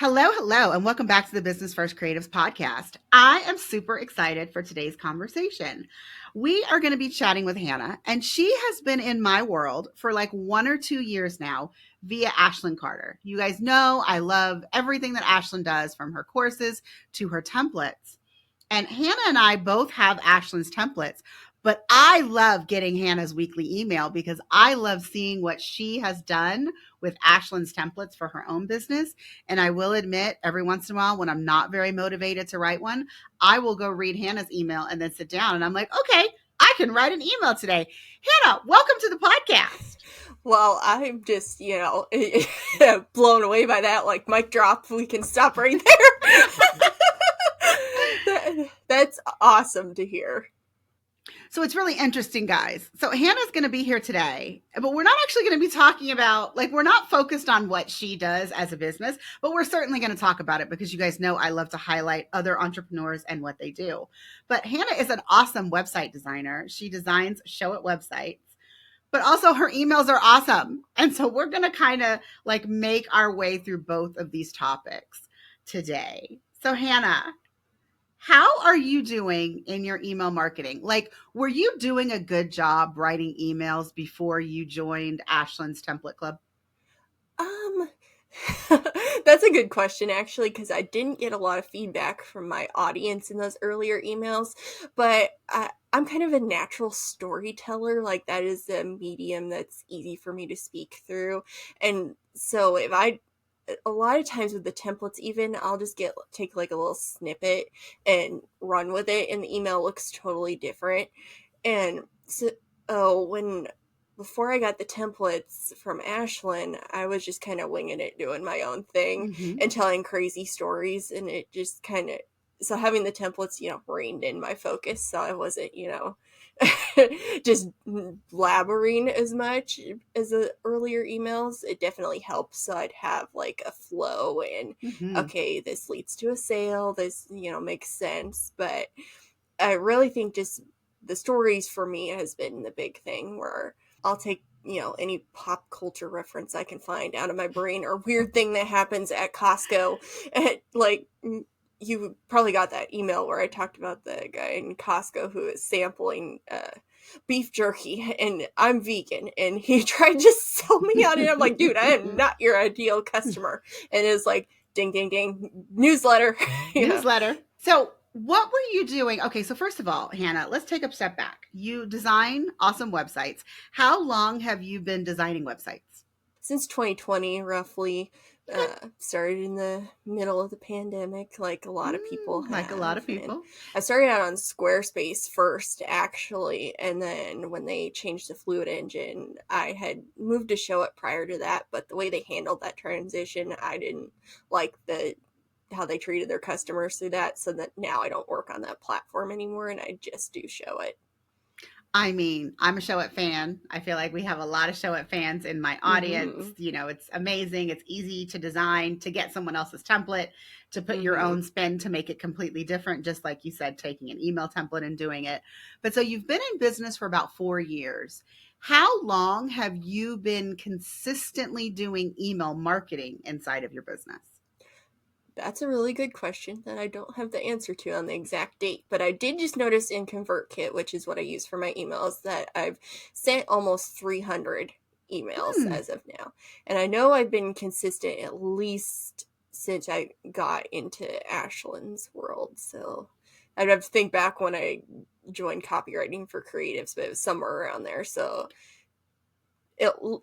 Hello, and welcome back to the Business First Creatives podcast. I am super excited for today's conversation. We are going to be chatting with Hannah, and she has been in my world for like 1 or 2 years now via Ashlyn Carter. You guys know I love everything that Ashlyn does, from her courses to her templates. And Hannah and I both have Ashlyn's templates, but I love getting Hannah's weekly email because I love seeing what she has done with Ashlyn's templates for her own business. And I will admit, every once in a while, when I'm not very motivated to write one, I will go read Hannah's email and then sit down and I'm like, okay, I can write an email today. Hannah, welcome to the podcast. Well, I'm just, blown away by that. Like, mic drop, we can stop right there. That's awesome to hear. So it's really interesting, guys. So Hannah's going to be here today, but we're not actually going to be talking about, we're not focused on what she does as a business, but we're certainly going to talk about it because you guys know I love to highlight other entrepreneurs and what they do. But Hannah is an awesome website designer. She designs show it websites, but also her emails are awesome. And so we're going to kind of make our way through both of these topics today. So Hannah, how are you doing in your email marketing? Were you doing a good job writing emails before you joined Ashlyn's Template Club? That's a good question, actually, because I didn't get a lot of feedback from my audience in those earlier emails, but I'm kind of a natural storyteller. Like, that is the medium that's easy for me to speak through. And so a lot of times with the templates, even I'll just take like a little snippet and run with it, and the email looks totally different. And so before I got the templates from Ashlyn, I was just kind of winging it, doing my own thing and telling crazy stories, and it just kind of, so having the templates, reined in my focus, so I wasn't, just blabbering as much as the earlier emails. It definitely helps, so I'd have like a flow and okay, this leads to a sale, this makes sense. But I really think just the stories for me has been the big thing, where I'll take any pop culture reference I can find out of my brain, or weird thing that happens at Costco. Like, you probably got that email where I talked about the guy in Costco who is sampling beef jerky, and I'm vegan, and he tried to sell me on it. I'm like, dude, I am not your ideal customer. And it's like, ding, ding, ding, newsletter. Newsletter. So what were you doing? Okay, so first of all, Hannah, let's take a step back. You design awesome websites. How long have you been designing websites? Since 2020, roughly. Started in the middle of the pandemic, like a lot of people have. Like a lot of people. And I started out on Squarespace first, actually, and then when they changed the Fluid engine, I had moved to Show It prior to that, but the way they handled that transition, I didn't like how they treated their customers through that, so that now I don't work on that platform anymore, and I just do Show It. I mean, I'm a Show It fan. I feel like we have a lot of Show It fans in my audience. It's amazing. It's easy to design, to get someone else's template, to put your own spin, to make it completely different, just like you said, taking an email template and doing it. But so you've been in business for about 4 years. How long have you been consistently doing email marketing inside of your business? That's a really good question that I don't have the answer to on the exact date, but I did just notice in ConvertKit, which is what I use for my emails, that I've sent almost 300 emails as of now. And I know I've been consistent at least since I got into Ashlyn's world. So I'd have to think back when I joined copywriting for creatives, but it was somewhere around there. So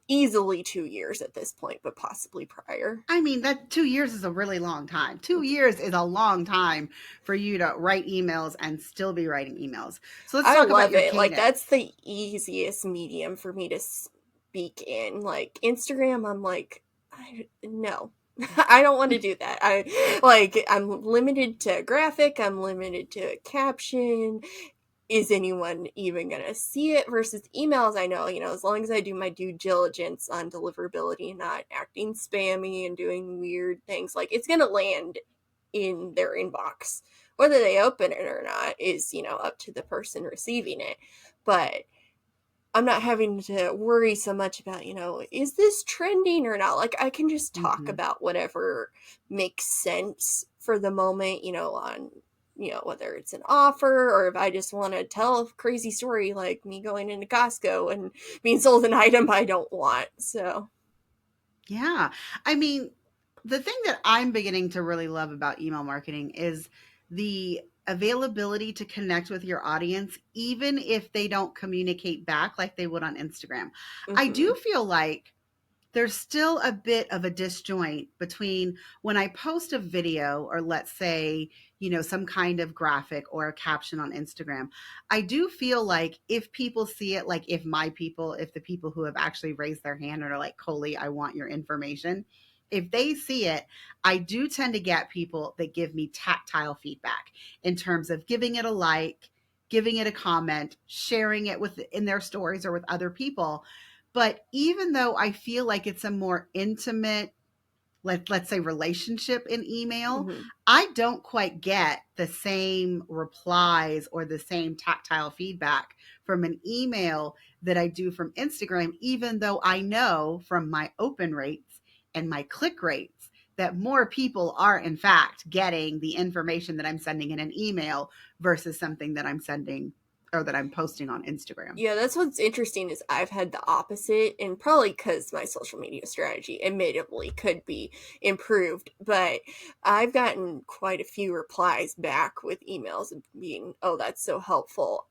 easily 2 years at this point, but possibly prior. I mean, that 2 years is a really long time. 2 years is a long time for you to write emails and still be writing emails. So let's talk about your cadence. Like, that's the easiest medium for me to speak in. Like, Instagram, I'm like, no. I don't want to do that. I'm limited to graphic, I'm limited to a caption. Is anyone even going to see it? Versus emails, I know, as long as I do my due diligence on deliverability, not acting spammy and doing weird things, like, it's going to land in their inbox. Whether they open it or not is, up to the person receiving it. But I'm not having to worry so much about, is this trending or not? Like, I can just talk Mm-hmm. about whatever makes sense for the moment, on, whether it's an offer or if I just want to tell a crazy story like me going into Costco and being sold an item I don't want. So, Yeah. I mean, the thing that I'm beginning to really love about email marketing is the availability to connect with your audience, even if they don't communicate back like they would on Instagram. I mm-hmm, do feel like there's still a bit of a disjoint between when I post a video or let's say, some kind of graphic or a caption on Instagram. I do feel like if people see it, like if the people who have actually raised their hand and are like, Colie, I want your information. If they see it, I do tend to get people that give me tactile feedback in terms of giving it a like, giving it a comment, sharing it in their stories or with other people. But even though I feel like it's a more intimate, let's say, relationship in email, mm-hmm. I don't quite get the same replies or the same tactile feedback from an email that I do from Instagram, even though I know from my open rates and my click rates that more people are in fact getting the information that I'm sending in an email versus something that I'm sending or that I'm posting on Instagram. Yeah, that's what's interesting is I've had the opposite, and probably because my social media strategy admittedly could be improved, but I've gotten quite a few replies back with emails being, oh, that's so helpful.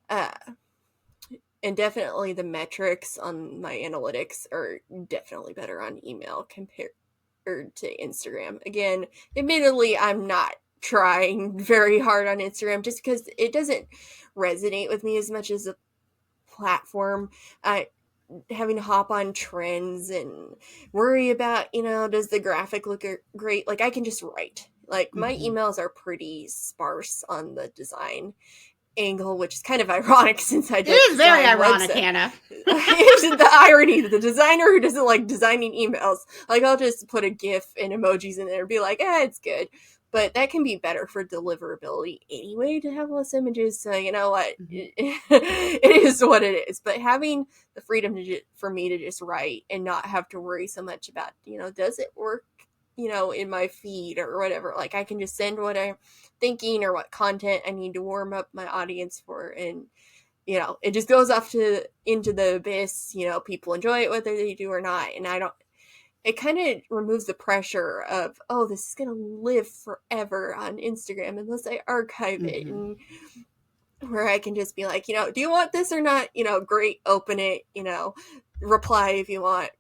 Uh and definitely the metrics on my analytics are definitely better on email compared to Instagram. Again, admittedly, I'm not trying very hard on Instagram just because it doesn't resonate with me as much as a platform. I having to hop on trends and worry about, does the graphic look great? Like, I can just write. Like, my Mm-hmm. emails are pretty sparse on the design angle, which is kind of ironic since I It just is very designed ironic, website. Hannah. Here's the irony: the designer who doesn't like designing emails, like, I'll just put a GIF and emojis in there and be like, it's good. But that can be better for deliverability anyway to have less images. So you know what, Mhm. it is what it is. But having the freedom for me to just write and not have to worry so much about, does it work, in my feed or whatever. Like, I can just send what I'm thinking or what content I need to warm up my audience for, and it just goes off into the abyss. People enjoy it whether they do or not, and I don't. It kind of removes the pressure of, oh, this is gonna live forever on Instagram unless I archive it, Mhm. and where I can just be like, do you want this or not? Great, open it. Reply if you want.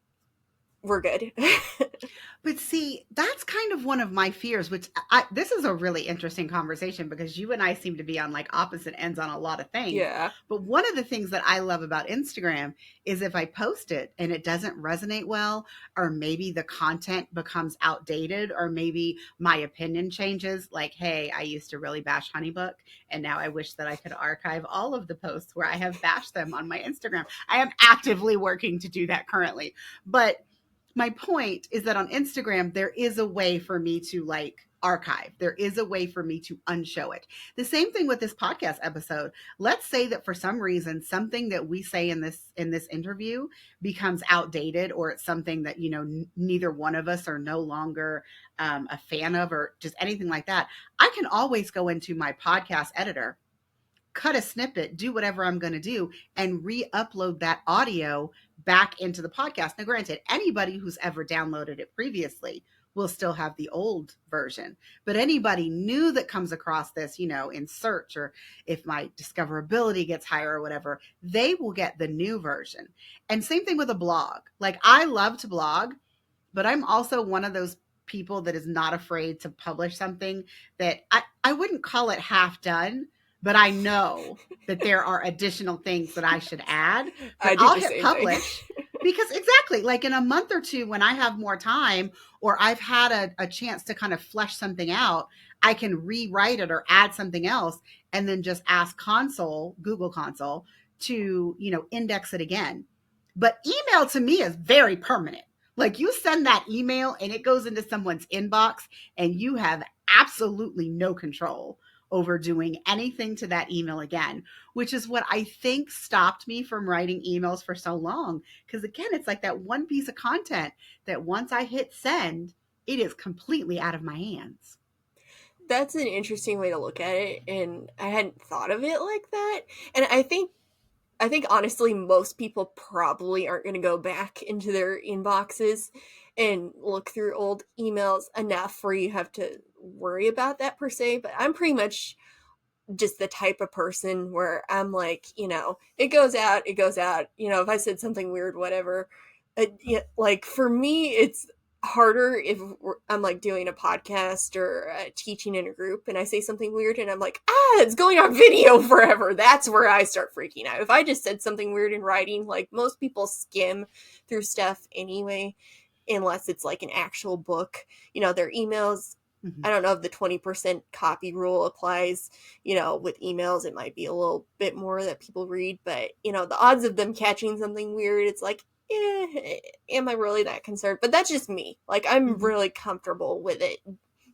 We're good. But see, that's kind of one of my fears, which this is a really interesting conversation because you and I seem to be on like opposite ends on a lot of things. Yeah. But one of the things that I love about Instagram is if I post it and it doesn't resonate well, or maybe the content becomes outdated, or maybe my opinion changes, like, hey, I used to really bash Honeybook, and now I wish that I could archive all of the posts where I have bashed them on my Instagram. I am actively working to do that currently. But my point is that on Instagram, there is a way for me to like archive. There is a way for me to unshow it. The same thing with this podcast episode. Let's say that for some reason something that we say in this interview becomes outdated, or it's something that neither one of us are no longer a fan of, or just anything like that. I can always go into my podcast editor, cut a snippet, do whatever I'm going to do, and re-upload that audio back into the podcast. Now, granted, anybody who's ever downloaded it previously will still have the old version, but anybody new that comes across this, in search, or if my discoverability gets higher or whatever, they will get the new version. And same thing with a blog. Like, I love to blog, but I'm also one of those people that is not afraid to publish something that I wouldn't call it half done, but I know that there are additional things that I should add, but I do I'll the hit same thing. publish because exactly like in a month or two, when I have more time or I've had a chance to kind of flesh something out, I can rewrite it or add something else and then just ask Google Console to, index it again. But email to me is very permanent. Like, you send that email and it goes into someone's inbox and you have absolutely no control over doing anything to that email again, which is what I think stopped me from writing emails for so long. Because again, it's like that one piece of content that once I hit send, it is completely out of my hands. That's an interesting way to look at it, and I hadn't thought of it like that. And I think honestly most people probably aren't going to go back into their inboxes and look through old emails enough where you have to worry about that per se, but I'm pretty much just the type of person where I'm like, it goes out, it goes out. If I said something weird, whatever. Yeah, like for me, it's harder if I'm like doing a podcast or teaching in a group and I say something weird and I'm like, it's going on video forever. That's where I start freaking out. If I just said something weird in writing, like most people skim through stuff anyway, unless it's like an actual book, their emails. Mhm. I don't know if the 20% copy rule applies, with emails. It might be a little bit more that people read, but, the odds of them catching something weird, it's like, am I really that concerned? But that's just me. Like, I'm Mhm. really comfortable with it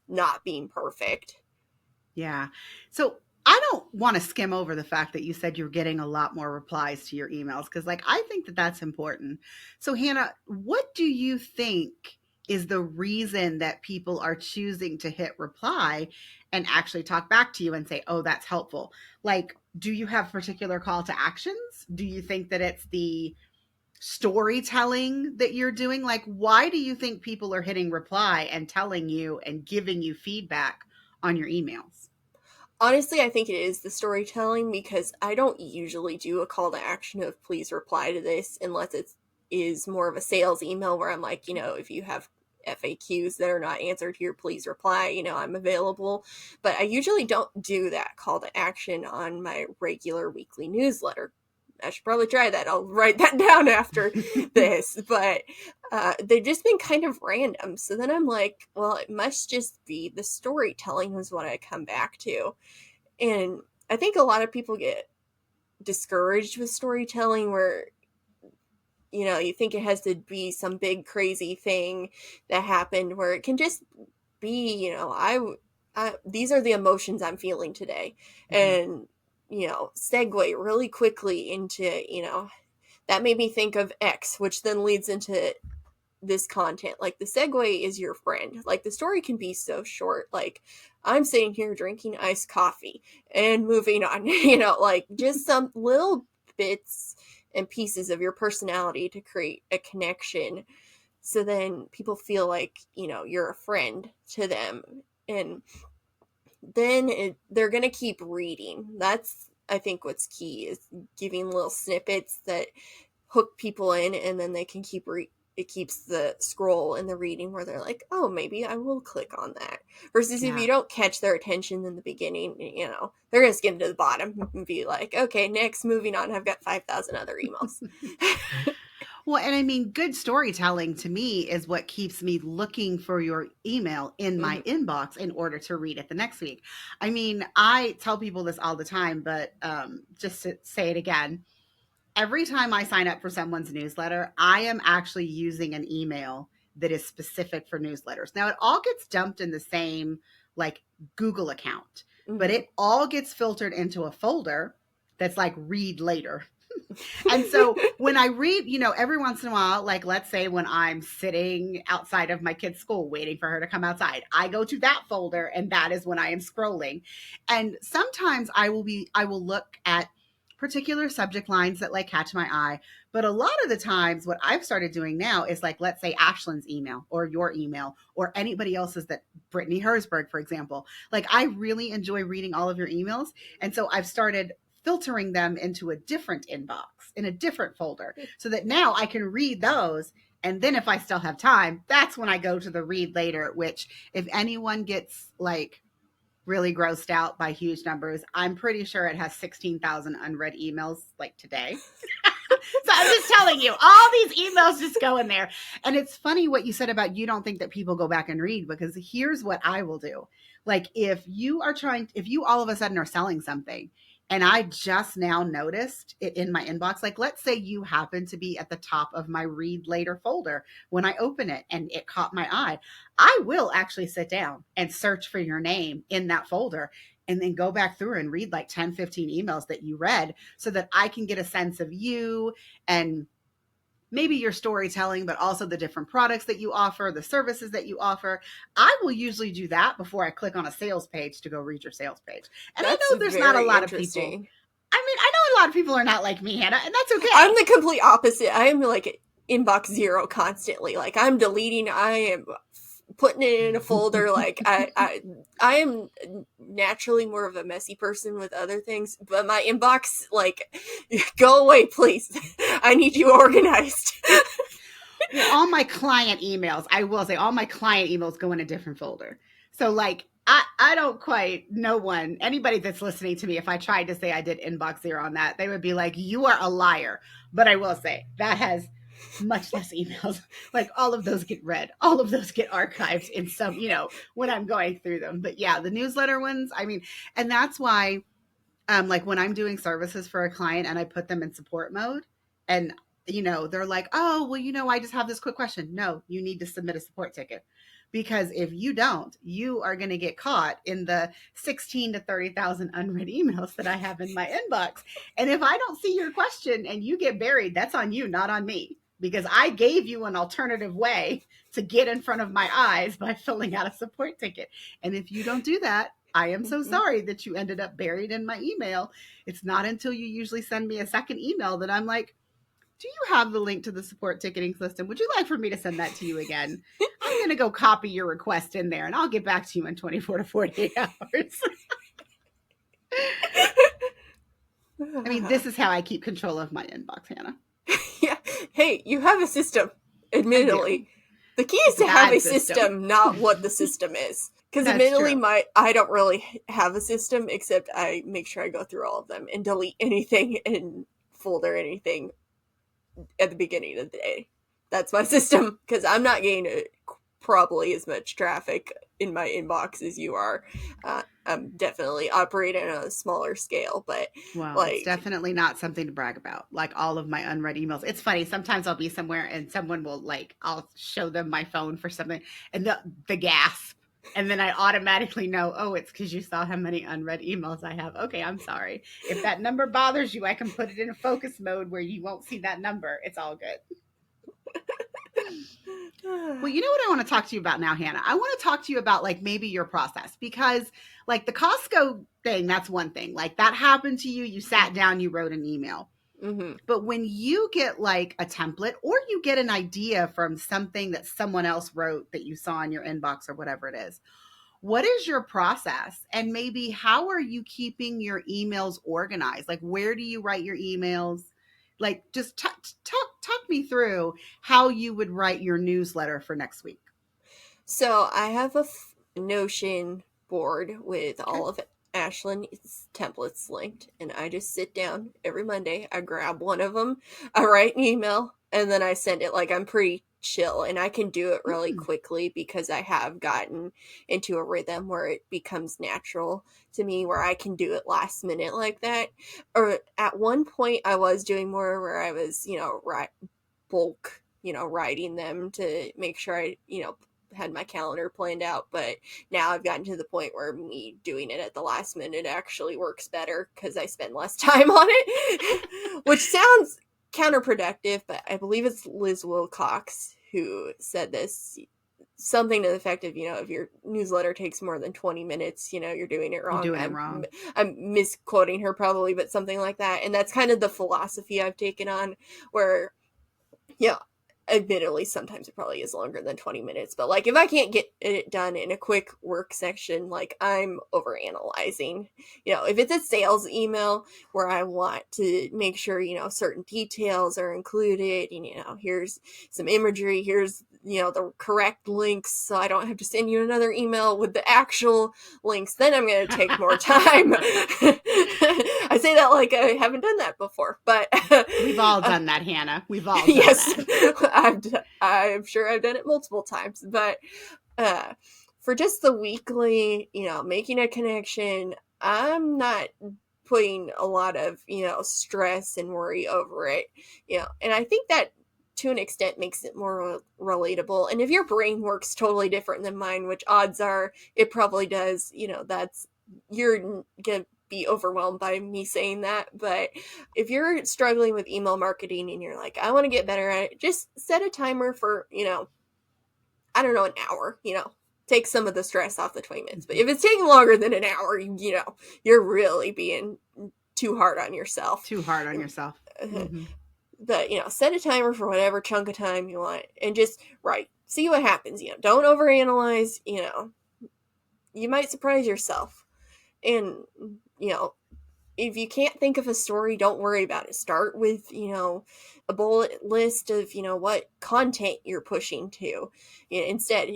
not being perfect. Yeah. So I don't want to skim over the fact that you said you're getting a lot more replies to your emails because, like, I think that that's important. So, Hannah, what do you think is the reason that people are choosing to hit reply and actually talk back to you and say, oh, that's helpful? Like, do you have particular call to actions? Do you think that it's the storytelling that you're doing? Like, why do you think people are hitting reply and telling you and giving you feedback on your emails? Honestly, I think it is the storytelling because I don't usually do a call to action of please reply to this unless it is more of a sales email where I'm like, if you have FAQs that are not answered here, please reply, I'm available. But I usually don't do that call to action on my regular weekly newsletter. I should probably try that. I'll write that down after this. But they've just been kind of random. So then I'm like, well, it must just be the storytelling is what I come back to. And I think a lot of people get discouraged with storytelling where, you think it has to be some big crazy thing that happened where it can just be, these are the emotions I'm feeling today. Mhm. And, segue really quickly into, that made me think of X, which then leads into this content. Like the segue is your friend. Like the story can be so short. Like I'm sitting here drinking iced coffee and moving on, like just some little bits and pieces of your personality to create a connection. So then people feel like, you're a friend to them. And then they're going to keep reading. That's, I think, what's key is giving little snippets that hook people in, and then they can it keeps the scroll and the reading where they're like, oh, maybe I will click on that. Versus if Yeah. you don't catch their attention in the beginning, they're going to skim to the bottom and be like, okay, next, moving on. I've got 5,000 other emails. Well, and I mean, good storytelling to me is what keeps me looking for your email in my Mm-hmm. inbox in order to read it the next week. I mean, I tell people this all the time, but just to say it again, every time I sign up for someone's newsletter, I am actually using an email that is specific for newsletters. Now, it all gets dumped in the same like Google account, but Mm-hmm. it all gets filtered into a folder that's like read later. And so when I read, every once in a while, like let's say when I'm sitting outside of my kid's school waiting for her to come outside, I go to that folder and that is when I am scrolling. And sometimes I will look at particular subject lines that like catch my eye. But a lot of the times what I've started doing now is like, let's say Ashlyn's email or your email or anybody else's that Brittany Herzberg, for example. Like I really enjoy reading all of your emails. And so I've started filtering them into a different inbox in a different folder so that now I can read those. And then if I still have time, that's when I go to the read later, which if anyone gets like really grossed out by huge numbers, I'm pretty sure it has 16,000 unread emails like today. So I'm just telling you, all these emails just go in there. And it's funny what you said about you don't think that people go back and read, because here's what I will do. Like if you all of a sudden are selling something and I just now noticed it in my inbox, like let's say you happen to be at the top of my read later folder when I open it and it caught my eye, I will actually sit down and search for your name in that folder and then go back through and read like 10, 15 emails that you read so that I can get a sense of you and maybe your storytelling, but also the different products that you offer, the services that you offer. I will usually do that before I click on a sales page to go read your sales page. And I That's know there's not a very lot of people. interesting. I mean, I know a lot of people are not like me, Hannah, and that's okay. I'm the complete opposite. I am like inbox zero constantly. Like I'm deleting, I am putting it in a folder. Like I am naturally more of a messy person with other things, but my inbox, like, go away, please. I need you organized. Well, all my client emails, I will say, all my client emails go in a different folder. So, like, I don't quite know one. Anybody that's listening to me, if I tried to say I did inbox zero on that, they would be like, you are a liar. But I will say that has much less emails. Like, all of those get read, all of those get archived in some, when I'm going through them. But yeah, the newsletter ones, I mean, and that's why like when I'm doing services for a client and I put them in support mode and they're like, oh, well, I just have this quick question. No, you need to submit a support ticket, because if you don't, you are going to get caught in the 16 to 30,000 unread emails that I have in my inbox. And if I don't see your question and you get buried, that's on you, not on me, because I gave you an alternative way to get in front of my eyes by filling out a support ticket. And if you don't do that, I am so sorry that you ended up buried in my email. It's not until you usually send me a second email that I'm like, do you have the link to the support ticketing system? Would you like for me to send that to you again? I'm going to go copy your request in there and I'll get back to you in 24 to 48 hours. I mean, this is how I keep control of my inbox, Hannah. Yeah. Hey, you have a system, admittedly. The key is to have a system, not what the system is. Because admittedly, I don't really have a system, except I make sure I go through all of them and delete anything and folder anything at the beginning of the day. That's my system, because I'm not getting probably as much traffic in my inbox as you are. I'm definitely operating on a smaller scale, but it's definitely not something to brag about. Like all of my unread emails. It's funny. Sometimes I'll be somewhere and someone will I'll show them my phone for something and the gasp. And then I automatically know, oh, it's because you saw how many unread emails I have. Okay, I'm sorry. If that number bothers you, I can put it in a focus mode where you won't see that number. It's all good. Well, you know what I want to talk to you about now, Hannah? I want to talk to you about maybe your process, because the Costco thing, that's one thing. That happened to you. You sat down, you wrote an email. Mm-hmm. But when you get a template or you get an idea from something that someone else wrote that you saw in your inbox or whatever it is, what is your process? And maybe how are you keeping your emails organized? Where do you write your emails? Just talk me through how you would write your newsletter for next week. So I have a Notion board with all of Ashlyn's templates linked, and I just sit down every Monday. I grab one of them, I write an email, and then I send it. I'm pretty chill, and I can do it really quickly because I have gotten into a rhythm where it becomes natural to me, where I can do it last minute like that. Or at one point I was doing more where I was, bulk, writing them to make sure I, had my calendar planned out. But now I've gotten to the point where me doing it at the last minute actually works better because I spend less time on it, which sounds counterproductive, but I believe it's Liz Wilcox who said this, something to the effect of, if your newsletter takes more than 20 minutes, you're doing it wrong. You're doing it wrong. I'm misquoting her probably, but something like that. And that's kind of the philosophy I've taken on, where, admittedly, sometimes it probably is longer than 20 minutes, but if I can't get it done in a quick work section, I'm overanalyzing. If it's a sales email where I want to make sure, certain details are included, and, here's some imagery, here's, the correct links, so I don't have to send you another email with the actual links, then I'm going to take more time. I say that like I haven't done that before, but we've all done that, Hannah. We've all done that. I'm sure I've done it multiple times, but for just the weekly, making a connection, I'm not putting a lot of, stress and worry over it, and I think that to an extent makes it more relatable. And if your brain works totally different than mine, which odds are it probably does, that's you're gonna be overwhelmed by me saying that, but if you're struggling with email marketing and you're like, I want to get better at it, just set a timer for, I don't know, an hour, take some of the stress off the 20 minutes. But if it's taking longer than an hour, you're really being too hard on yourself. Too hard on yourself. Mm-hmm. But, set a timer for whatever chunk of time you want and just write. See what happens, Don't overanalyze, You might surprise yourself. And, if you can't think of a story, don't worry about it. Start with, a bullet list of, what content you're pushing to. Instead,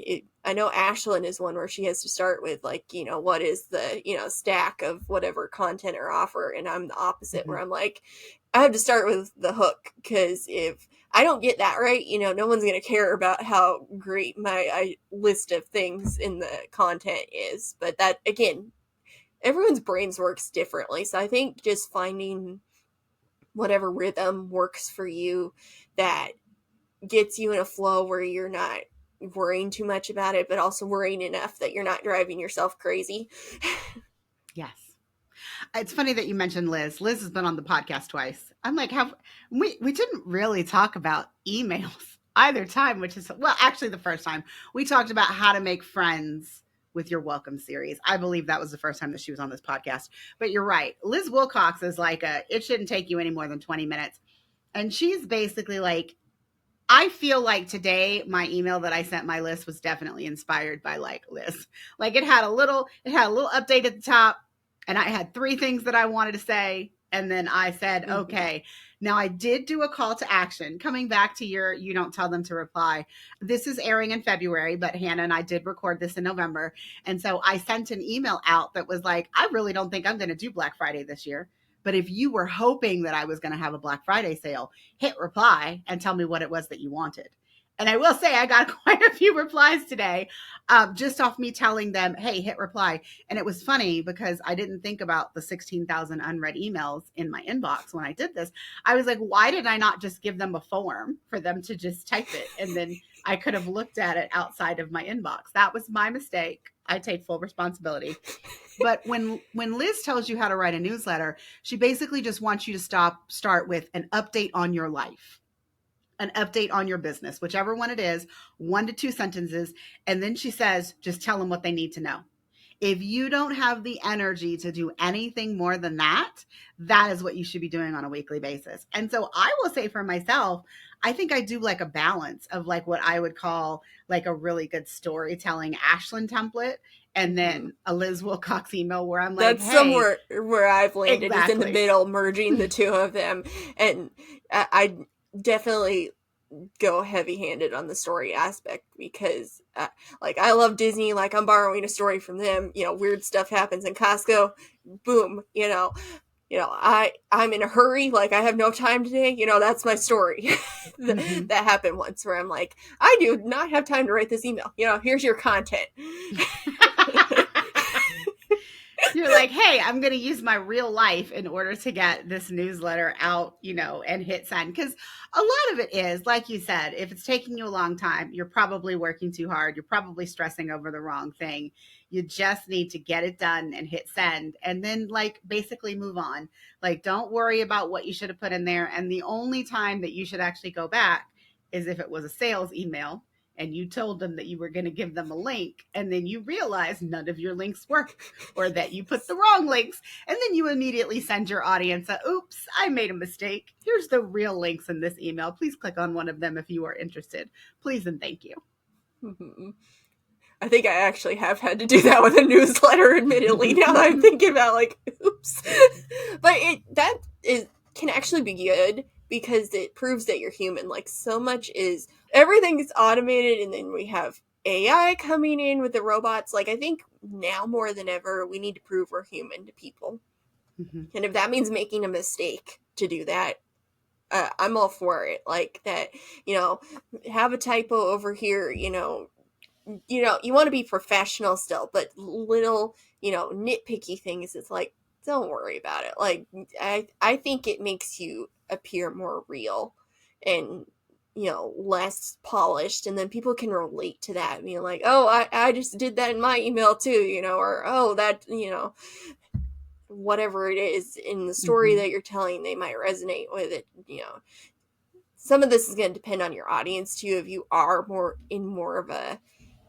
I know Ashlyn is one where she has to start with, like, what is the, stack of whatever content or offer. And I'm the opposite, where I'm like, I have to start with the hook, because if I don't get that right, no one's going to care about how great my list of things in the content is. But that, again, everyone's brains works differently. So I think just finding whatever rhythm works for you that gets you in a flow where you're not worrying too much about it, but also worrying enough that you're not driving yourself crazy. Yes. It's funny that you mentioned Liz. Liz has been on the podcast twice. I'm like, we didn't really talk about emails either time, which is, well, actually the first time we talked about how to make friends with your welcome series. I believe that was the first time that she was on this podcast. But you're right. Liz Wilcox is like it shouldn't take you any more than 20 minutes. And she's basically like, I feel like today my email that I sent my list was definitely inspired by like Liz. Like it had a little update at the top, and I had 3 things that I wanted to say. And then I said, okay, now I did do a call to action. Coming back to you don't tell them to reply. This is airing in February, but Hannah and I did record this in November. And so I sent an email out that was like, I really don't think I'm going to do Black Friday this year. But if you were hoping that I was going to have a Black Friday sale, hit reply and tell me what it was that you wanted. And I will say I got quite a few replies today, just off me telling them, hey, hit reply. And it was funny because I didn't think about the 16,000 unread emails in my inbox when I did this. I was like, why did I not just give them a form for them to just type it? And then I could have looked at it outside of my inbox. That was my mistake. I take full responsibility. But when Liz tells you how to write a newsletter, she basically just wants you to start with an update on your life, an update on your business, whichever one it is, 1 to 2 sentences. And then she says, just tell them what they need to know. If you don't have the energy to do anything more than that, that is what you should be doing on a weekly basis. And so I will say for myself, I think I do like a balance of like what I would call like a really good storytelling Ashlyn template, and then a Liz Wilcox email where I'm like, that's hey, somewhere where I've landed, exactly. Is in the middle, merging the two of them. And I definitely go heavy-handed on the story aspect, because like I love Disney, like I'm borrowing a story from them, weird stuff happens in Costco, boom, I'm in a hurry, like I have no time today, that's my story. That happened once where I'm like, I do not have time to write this email, here's your content. You're like, hey, I'm going to use my real life in order to get this newsletter out, and hit send. Because a lot of it is, like you said, if it's taking you a long time, you're probably working too hard. You're probably stressing over the wrong thing. You just need to get it done and hit send, and then like basically move on. Like, don't worry about what you should have put in there. And the only time that you should actually go back is if it was a sales email and you told them that you were going to give them a link, and then you realize none of your links work, or that you put the wrong links, and then you immediately send your audience oops, I made a mistake. Here's the real links in this email. Please click on one of them if you are interested. Please and thank you. I think I actually have had to do that with a newsletter, admittedly, now that I'm thinking about, like, oops. But that can actually be good, because it proves that you're human. Like, so much is, everything is automated, and then we have AI coming in with the robots. Like, I think now more than ever, we need to prove we're human to people. And if that means making a mistake to do that, I'm all for it. Like that, have a typo over here, you want to be professional still, but little, nitpicky things, it's like, don't worry about it. Like, I think it makes you appear more real. And less polished, and then people can relate to that, being like, oh, I just did that in my email too, or, oh, that, whatever it is in the story Mm-hmm. that you're telling, they might resonate with it. Some of this is going to depend on your audience too. If you are more of a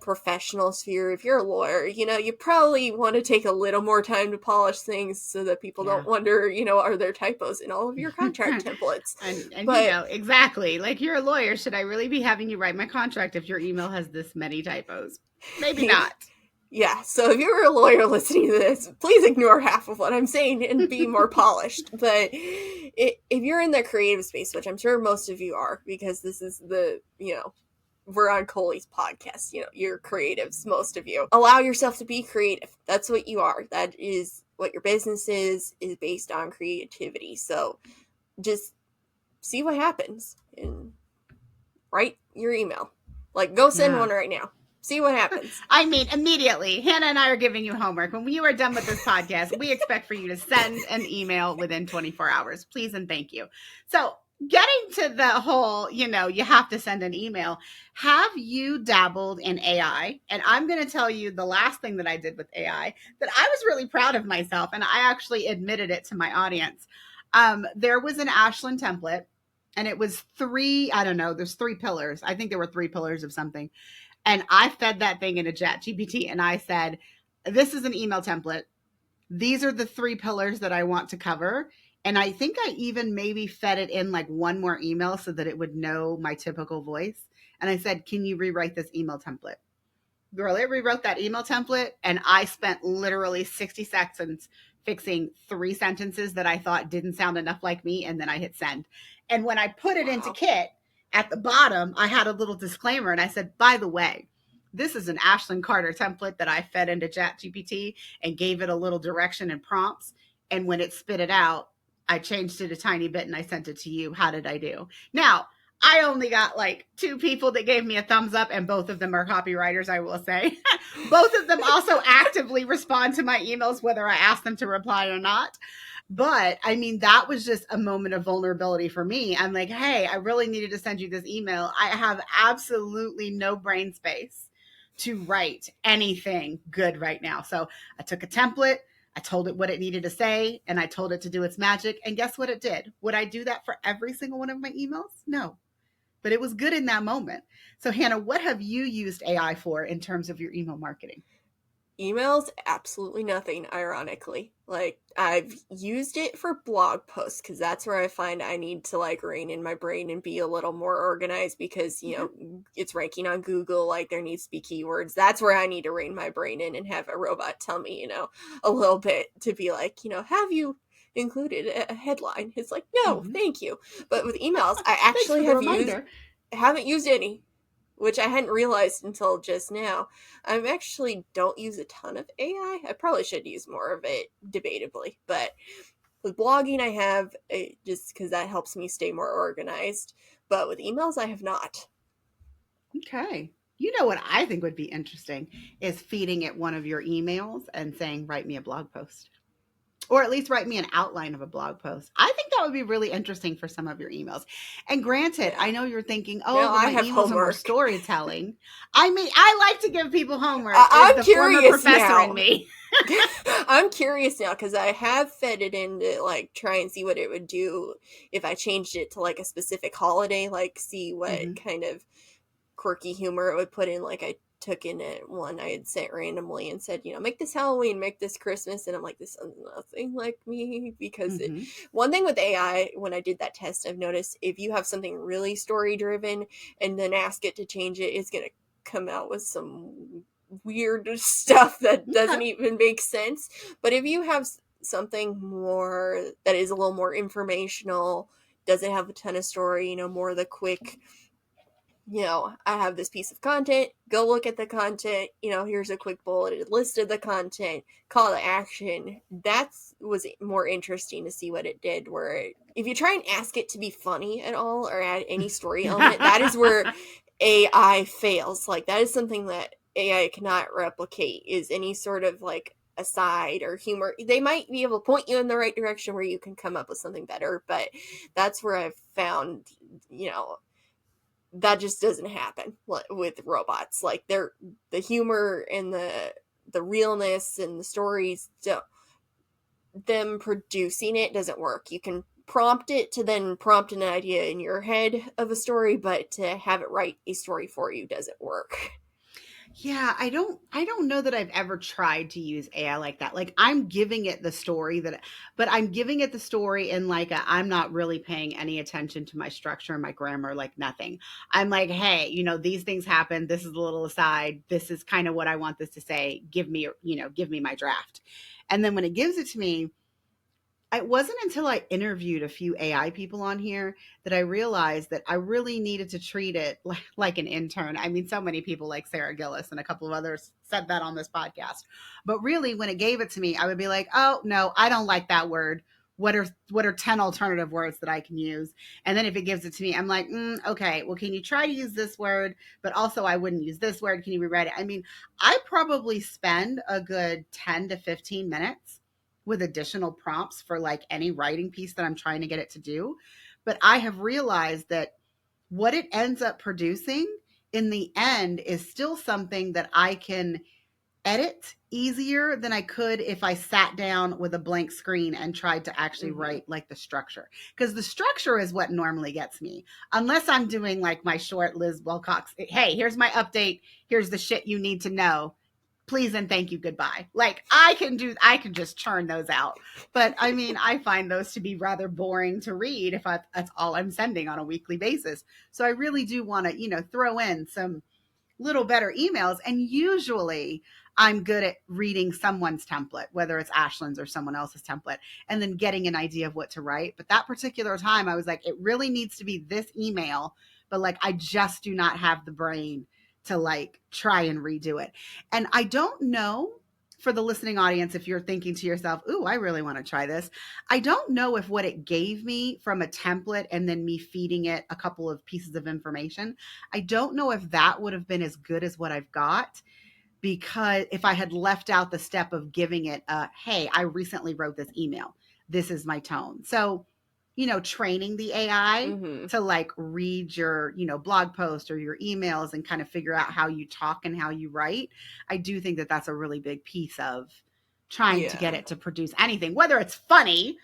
professional sphere, if you're a lawyer, you probably want to take a little more time to polish things so that people Yeah. don't wonder, are there typos in all of your contract templates? and But exactly, like, you're a lawyer. Should I really be having you write my contract if your email has this many typos? Maybe not. yeah, so if you're a lawyer listening to this, please ignore half of what I'm saying and be more polished. But if you're in the creative space, which I'm sure most of you are, because this is we're on Colie's podcast, you're creatives, most of you. Allow yourself to be creative. That's what you are. That is what your business is based on creativity. So just see what happens and write your email. Like, go send Yeah. one right now. See what happens. I mean, immediately, Hannah and I are giving you homework. When you are done with this podcast, we expect for you to send an email within 24 hours. Please and thank you. So, getting to the whole, you have to send an email. Have you dabbled in AI? And I'm going to tell you the last thing that I did with AI that I was really proud of myself, and I actually admitted it to my audience. There was an Ashland template, and it was I don't know, there's 3 pillars. I think there were 3 pillars of something. And I fed that thing into Chat GPT, and I said, this is an email template. These are the 3 pillars that I want to cover. And I think I even maybe fed it in like one more email so that it would know my typical voice. And I said, can you rewrite this email template? Girl, it rewrote that email template, and I spent literally 60 seconds fixing 3 sentences that I thought didn't sound enough like me, and then I hit send. And when I put it into Wow. Kit, at the bottom, I had a little disclaimer, and I said, by the way, this is an Ashland Carter template that I fed into ChatGPT and gave it a little direction and prompts. And when it spit it out, I changed it a tiny bit and I sent it to you. How did I do? Now, I only got like 2 people that gave me a thumbs up, and both of them are copywriters, I will say. Both of them also actively respond to my emails, whether I ask them to reply or not. But I mean, that was just a moment of vulnerability for me. I'm like, hey, I really needed to send you this email. I have absolutely no brain space to write anything good right now. So I took a template, I told it what it needed to say, and I told it to do its magic. And guess what it did? Would I do that for every single one of my emails? No, but it was good in that moment. So, Hannah, what have you used AI for in terms of your email marketing? Emails, absolutely nothing, ironically. Like, I've used it for blog posts because that's where I find I need to like rein in my brain and be a little more organized because, it's ranking on Google, like there needs to be keywords. That's where I need to rein my brain in and have a robot tell me, a little bit to be like, have you included a headline? It's like, no, Mm-hmm. thank you. But with emails, I Thanks for actually the reminder. haven't used any, which I hadn't realized until just now. I actually don't use a ton of AI. I probably should use more of it, debatably. But with blogging, I have, just because that helps me stay more organized. But with emails, I have not. Okay. You know what I think would be interesting is feeding it one of your emails and saying, write me a blog post, or at least write me an outline of a blog post. I think that would be really interesting for some of your emails. And granted, Yeah. I know you're thinking, oh, Now but I my have emails are more homework. I mean, I like to give people homework, is I'm the former curious professor in now. me. I'm curious now because I have fed it in to like try and see what it would do if I changed it to like a specific holiday, like see what Mm-hmm. kind of quirky humor it would put in. Like I took in it one I had sent randomly and said, make this Halloween, make this Christmas, and I'm like, this sounds nothing like me because Mm-hmm. one thing with AI when I did that test, I've noticed if you have something really story driven and then ask it to change it, it's gonna come out with some weird stuff that Okay. doesn't even make sense. But if you have something more that is a little more informational, doesn't have a ton of story, more of the quick, I have this piece of content, go look at the content, here's a quick bulleted list of the content, call to action. That was more interesting to see what it did, where if you try and ask it to be funny at all or add any story element, that is where AI fails. Like, that is something that AI cannot replicate, is any sort of like aside or humor. They might be able to point you in the right direction where you can come up with something better, but that's where I've found, that just doesn't happen with robots. Like the humor and the realness and the stories, them producing it doesn't work. You can prompt it to then prompt an idea in your head of a story, but to have it write a story for you doesn't work. Yeah, I don't know that I've ever tried to use AI like that. Like I'm giving it the story but I'm giving it the story in like I'm not really paying any attention to my structure and my grammar, like nothing. I'm like, "Hey, these things happen. This is a little aside. This is kind of what I want this to say. Give me my draft." And then when it gives it to me, it wasn't until I interviewed a few AI people on here that I realized that I really needed to treat it like an intern. I mean, so many people like Sarah Gillis and a couple of others said that on this podcast. But really, when it gave it to me, I would be like, "Oh no, I don't like that word. What are 10 alternative words that I can use?" And then if it gives it to me, I'm like, "Okay, well, can you try to use this word? But also, I wouldn't use this word. Can you rewrite it?" I mean, I probably spend a good 10 to 15 minutes with additional prompts for like any writing piece that I'm trying to get it to do. But I have realized that what it ends up producing in the end is still something that I can edit easier than I could if I sat down with a blank screen and tried to actually Mm-hmm. write like the structure. Because the structure is what normally gets me. Unless I'm doing like my short Liz Wilcox, hey, here's my update. Here's the shit you need to know. Please and thank you, goodbye. Like I can just churn those out. But I mean, I find those to be rather boring to read if that's all I'm sending on a weekly basis. So I really do want to, throw in some little better emails. And usually I'm good at reading someone's template, whether it's Ashlyn's or someone else's template, and then getting an idea of what to write. But that particular time, I was like, it really needs to be this email, but like, I just do not have the brain to like try and redo it. And I don't know for the listening audience, if you're thinking to yourself, "Ooh, I really want to try this." I don't know if what it gave me from a template and then me feeding it a couple of pieces of information, I don't know if that would have been as good as what I've got, because if I had left out the step of giving it hey, I recently wrote this email. This is my tone. So, training the AI Mm-hmm. to like read your, blog post or your emails and kind of figure out how you talk and how you write. I do think that that's a really big piece of trying to get Yeah. it to produce anything, whether it's funny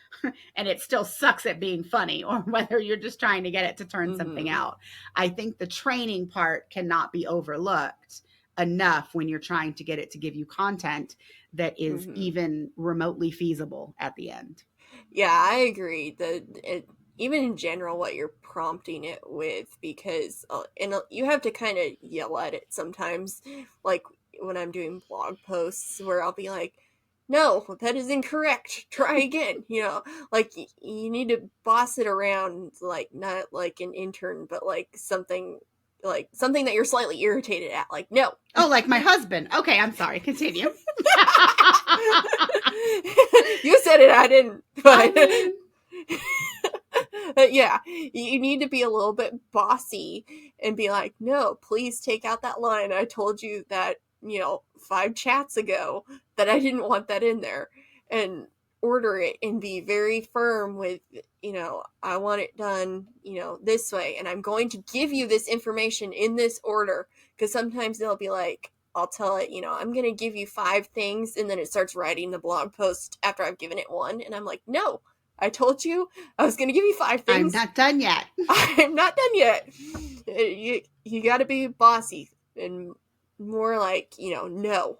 and it still sucks at being funny, or whether you're just trying to get it to turn something Mm-hmm. out. I think the training part cannot be overlooked enough when you're trying to get it to give you content that is Mm-hmm. even remotely feasible at the end. Yeah, I agree. Even in general, what you're prompting it with, because you have to kind of yell at it sometimes. Like when I'm doing blog posts, where I'll be like, "No, that is incorrect. Try again." Like you need to boss it around, like not like an intern, but like something that you're slightly irritated at. Like, no. Oh, like my husband. Okay, I'm sorry. Continue. You said it, I didn't. I But mean, yeah, you need to be a little bit bossy and be like, no, please take out that line. I told you that, 5 chats ago that I didn't want that in there. And order it and be very firm with, I want it done, this way. And I'm going to give you this information in this order. Because sometimes they'll be like, I'll tell it, I'm going to give you 5 things. And then it starts writing the blog post after I've given it one. And I'm like, no, I told you I was going to give you 5 things. I'm not done yet. I'm not done yet. You got to be bossy and more like, no,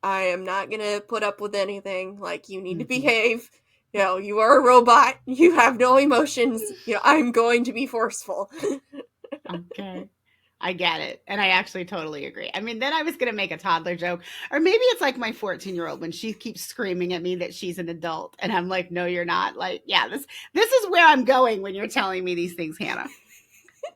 I am not going to put up with anything. Like, you need to Mm-hmm. behave. You are a robot. You have no emotions. I'm going to be forceful. Okay. I get it. And I actually totally agree. I mean, then I was going to make a toddler joke. Or maybe it's like my 14-year-old when she keeps screaming at me that she's an adult. And I'm like, "No, you're not." Like, yeah, this is where I'm going when you're telling me these things, Hannah.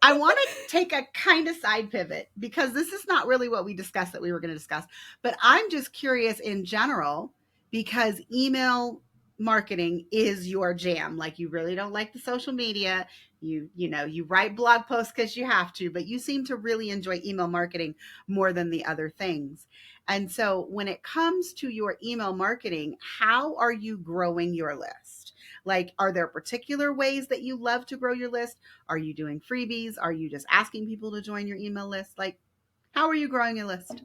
I want to take a kind of side pivot because this is not really what we discussed that we were going to discuss. But I'm just curious in general because email marketing is your jam. Like you really don't like the social media. You write blog posts because you have to, but you seem to really enjoy email marketing more than the other things. And so when it comes to your email marketing, how are you growing your list? Like, are there particular ways that you love to grow your list? Are you doing freebies? Are you just asking people to join your email list? Like, how are you growing your list?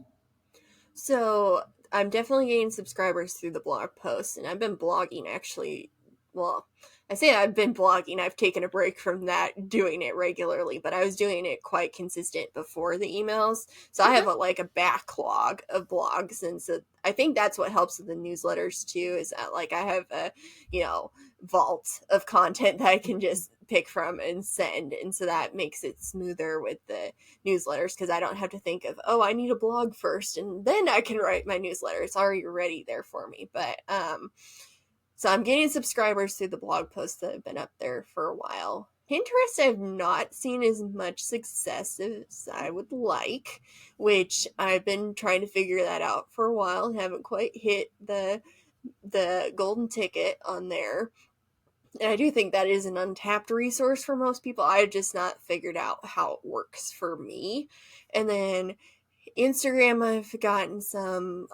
So I'm definitely getting subscribers through the blog posts, and I've been blogging actually. Well, I say I've been blogging. I've taken a break from that, doing it regularly, but I was doing it quite consistent before the emails. So I have a backlog of blogs, and so I think that's what helps with the newsletters too. Is that like I have a vault of content that I can just pick from and send, and so that makes it smoother with the newsletters because I don't have to think of, oh, I need a blog first and then I can write my newsletter. It's already ready there for me. But so I'm getting subscribers through the blog posts that have been up there for a while. Pinterest, I've not seen as much success as I would like, which I've been trying to figure that out for a while and haven't quite hit the golden ticket on there. And I do think that is an untapped resource for most people. I've just not figured out how it works for me. And then Instagram,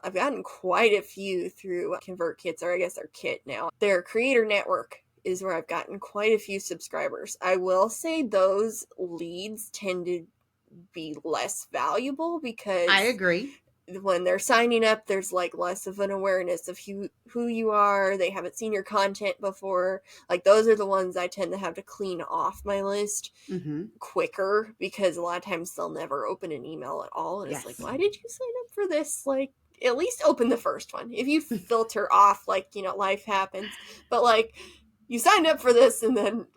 I've gotten quite a few through ConvertKits, or I guess they're Kit now. Their creator network is where I've gotten quite a few subscribers. I will say those leads tend to be less valuable because I agree. When they're signing up, there's less of an awareness of who you are. They haven't seen your content before. Those are the ones I tend to have to clean off my list quicker because a lot of times they'll never open an email at all. And it's why did you sign up for this? At least open the first one. If you filter off, life happens. But you signed up for this and then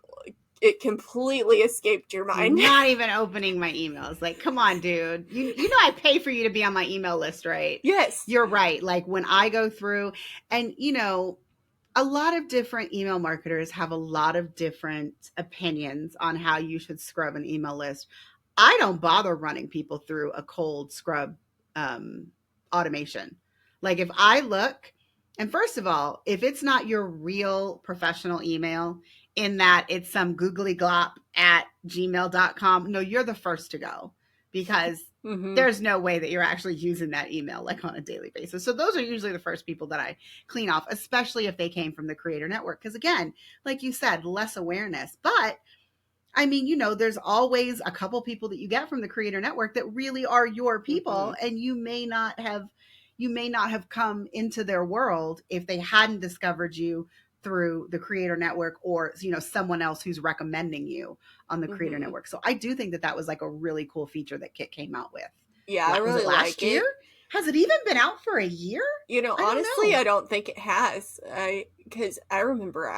it completely escaped your mind. Not even opening my emails. Come on, dude. You know I pay for you to be on my email list, right? Yes. You're right. When I go through and, a lot of different email marketers have a lot of different opinions on how you should scrub an email list. I don't bother running people through a cold scrub automation. If I look, and first of all, if it's not your real professional email, in that it's some googly glop at gmail.com, no, you're the first to go because there's no way that you're actually using that email on a daily basis. So those are usually the first people that I clean off, especially if they came from the creator network. Because again, like you said, less awareness. But I mean, there's always a couple people that you get from the creator network that really are your people, and you may not have come into their world if they hadn't discovered you through the creator network or someone else who's recommending you on the creator network. So I do think that was a really cool feature that Kit came out with. Yeah, I really last year? Has it even been out for a year? Honestly, I don't think it has. Because I remember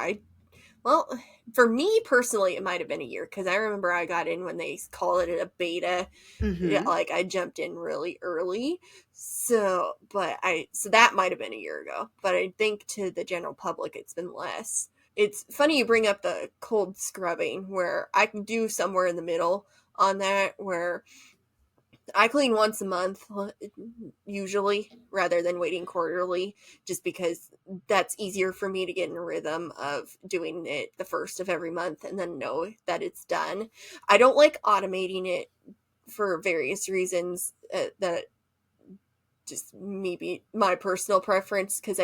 for me personally, it might have been a year because I remember I got in when they called it a beta. I jumped in really early. So that might have been a year ago. But I think to the general public, it's been less. It's funny you bring up the cold scrubbing where I can do somewhere in the middle on that where I clean once a month, usually, rather than waiting quarterly, just because that's easier for me to get in a rhythm of doing it the first of every month and then know that it's done. I don't like automating it for various reasons that just maybe my personal preference, because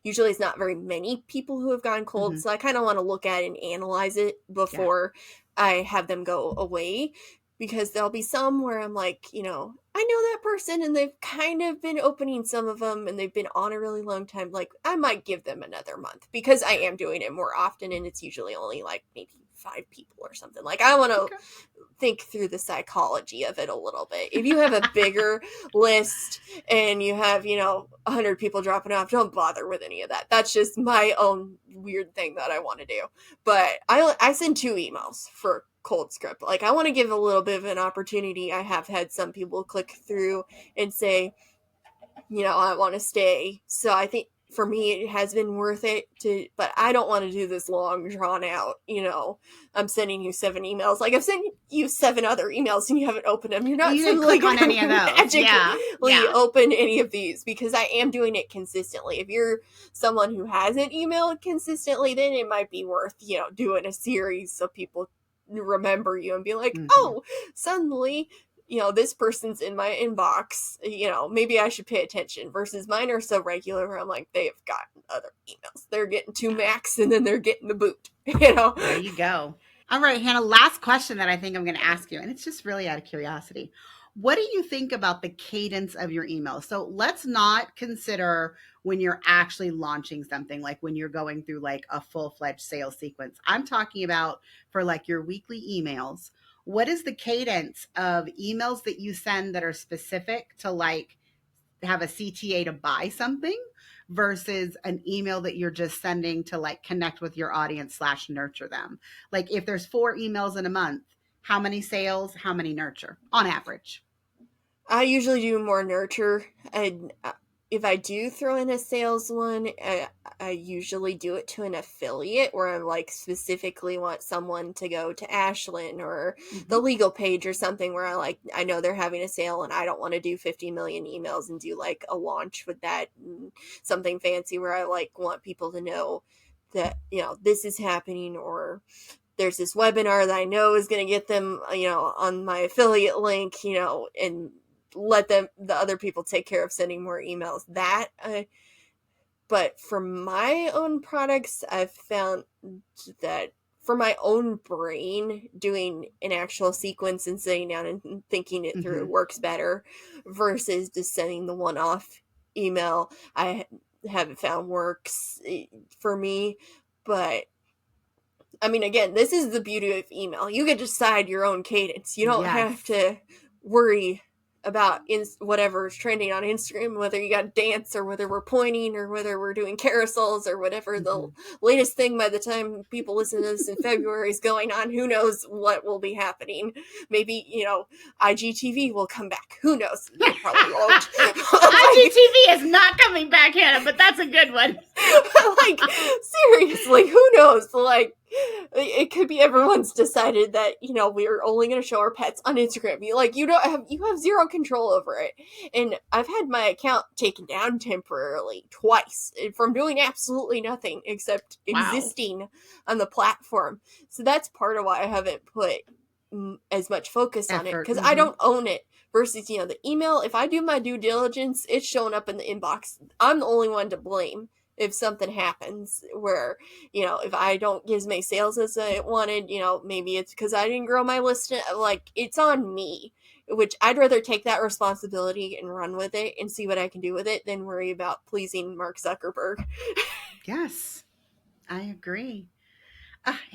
usually it's not very many people who have gone cold, so I kind of want to look at it and analyze it before I have them go away. Because there'll be some where I'm I know that person and they've kind of been opening some of them and they've been on a really long time. I might give them another month because I am doing it more often and it's usually only maybe 5 people or something. I want to think through the psychology of it a little bit. If you have a bigger list and you have, 100 people dropping off, don't bother with any of that. That's just my own weird thing that I want to do. But I send 2 emails for cold scrub. I want to give a little bit of an opportunity. I have had some people click through and say, I want to stay. So I think for me, it has been worth it but I don't want to do this long drawn out, I'm sending you 7 emails. I've sent you 7 other emails and you haven't opened them. You're not click on any of those. Magically open any of these because I am doing it consistently. If you're someone who hasn't emailed consistently, then it might be worth, doing a series so people remember you and be oh, suddenly this person's in my inbox, maybe I should pay attention, versus mine are so regular where I'm like, they've gotten other emails. They're getting 2 max and then they're getting the boot, There you go. All right, Hannah, last question that I think I'm going to ask you, and it's just really out of curiosity. What do you think about the cadence of your emails? So let's not consider when you're actually launching something, like when you're going through like a full-fledged sales sequence. I'm talking about for like your weekly emails. What is the cadence of emails that you send that are specific to like have a CTA to buy something versus an email that you're just sending to like connect with your audience slash nurture them? Like if there's 4 emails in a month, how many sales, how many nurture on average? I usually do more nurture, and if I do throw in a sales one, I usually do it to an affiliate where I like specifically want someone to go to Ashlyn or the Mm-hmm. legal page or something where I know they're having a sale and I don't want to do 50 million emails and do like a launch with that and something fancy where I like want people to know that, this is happening, or there's this webinar that I know is going to get them, on my affiliate link, and let the other people take care of sending more emails. But for my own products, I've found that for my own brain, doing an actual sequence and sitting down and thinking it through Mm-hmm. works better versus just sending the one-off email. I haven't found works for me, but I mean, again, this is the beauty of email. You can decide your own cadence. You don't have Yes. to worry about whatever is trending on Instagram, whether you got dance or whether we're pointing or whether we're doing carousels or whatever the Mm-hmm. latest thing by the time people listen to this in February is going on. Who knows what will be happening? Maybe, IGTV will come back. Who knows? It probably won't. IGTV is not coming back, Hannah, but that's a good one. Like, seriously, who knows? Like, it could be everyone's decided that, we're only going to show our pets on Instagram. You have zero control over it. And I've had my account taken down temporarily twice from doing absolutely nothing except Wow. existing on the platform. So that's part of why I haven't put as much focus on it, Effort. because I Mm-hmm. don't own it. Versus, the email, if I do my due diligence, it's showing up in the inbox. I'm the only one to blame if something happens where, if I don't get as many sales as I wanted, maybe it's because I didn't grow my list. Like, it's on me, which I'd rather take that responsibility and run with it and see what I can do with it than worry about pleasing Mark Zuckerberg. Yes, I agree.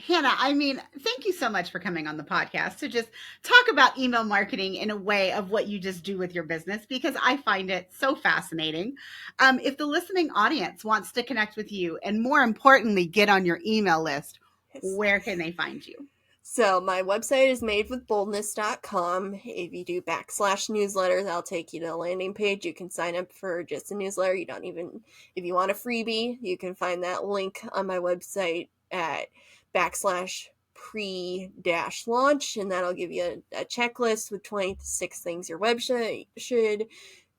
Hannah, I mean, thank you so much for coming on the podcast to just talk about email marketing in a way of what you just do with your business, because I find it so fascinating. If the listening audience wants to connect with you and more importantly, get on your email list, Yes. where can they find you? So my website is madewithboldness.com. If you do /newsletter, that'll take you to a landing page. You can sign up for just a newsletter. You don't even, if you want a freebie, you can find that link on my website at /pre-launch, and that'll give you a checklist with 26 things your website should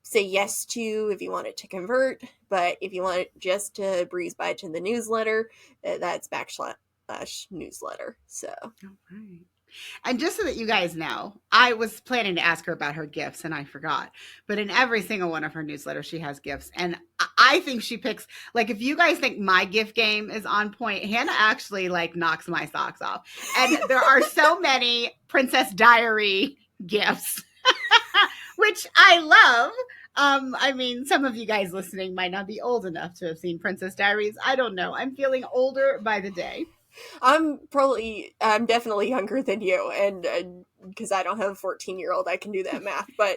say yes to if you want it to convert. But if you want it just to breeze by to the newsletter, that's /newsletter. So All right. And just so that you guys know, I was planning to ask her about her gifts and I forgot. But in every single one of her newsletters, she has gifts. And I think she picks, like, if you guys think my gift game is on point, Hannah actually like knocks my socks off. And there are so many Princess Diary gifts, which I love. I mean, some of you guys listening might not be old enough to have seen Princess Diaries. I don't know. I'm feeling older by the day. I'm definitely younger than you, and because I don't have a 14-year-old, I can do that math. But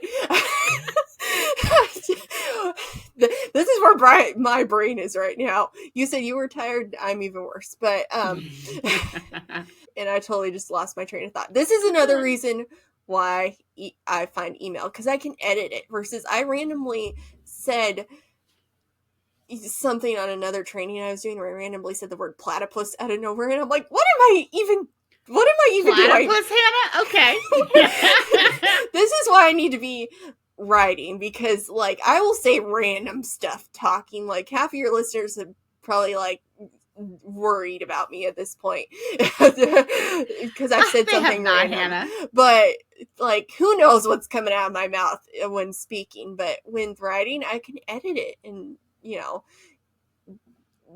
this is where my brain is right now. You said you were tired. I'm even worse. But and I totally just lost my train of thought. This is another reason why I find email, because I can edit it. Versus I randomly said something on another training I was doing where I randomly said the word platypus out of nowhere, and I'm like, what am I even doing? Platypus, Hannah? Okay. This is why I need to be writing, because like I will say random stuff talking. Like half of your listeners have probably like worried about me at this point because I've said They have something not, random. Hannah. But like, who knows what's coming out of my mouth when speaking? But when writing, I can edit it and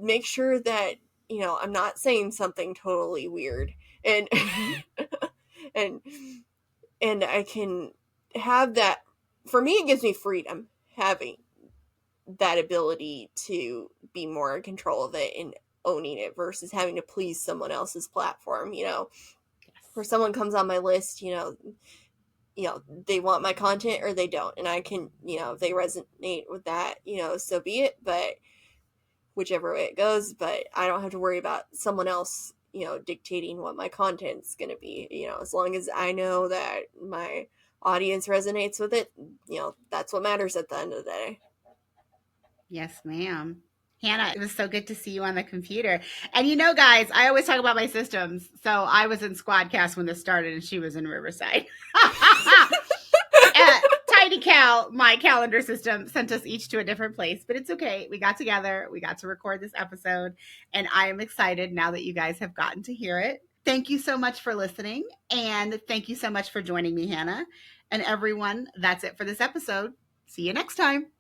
make sure that I'm not saying something totally weird, and and and I can have that. For me, it gives me freedom having that ability to be more in control of it and owning it versus having to please someone else's platform. Where someone comes on my list, they want my content or they don't, and I can, if they resonate with that, so be it. But whichever way it goes, but I don't have to worry about someone else, dictating what my content's going to be. As long as I know that my audience resonates with it, that's what matters at the end of the day. Yes, ma'am. Hannah, it was so good to see you on the computer. And guys, I always talk about my systems. So I was in Squadcast when this started, and she was in Riverside. Tiny Cal, my calendar system, sent us each to a different place, but it's okay. We got together. We got to record this episode, and I am excited now that you guys have gotten to hear it. Thank you so much for listening, and thank you so much for joining me, Hannah. And everyone, that's it for this episode. See you next time.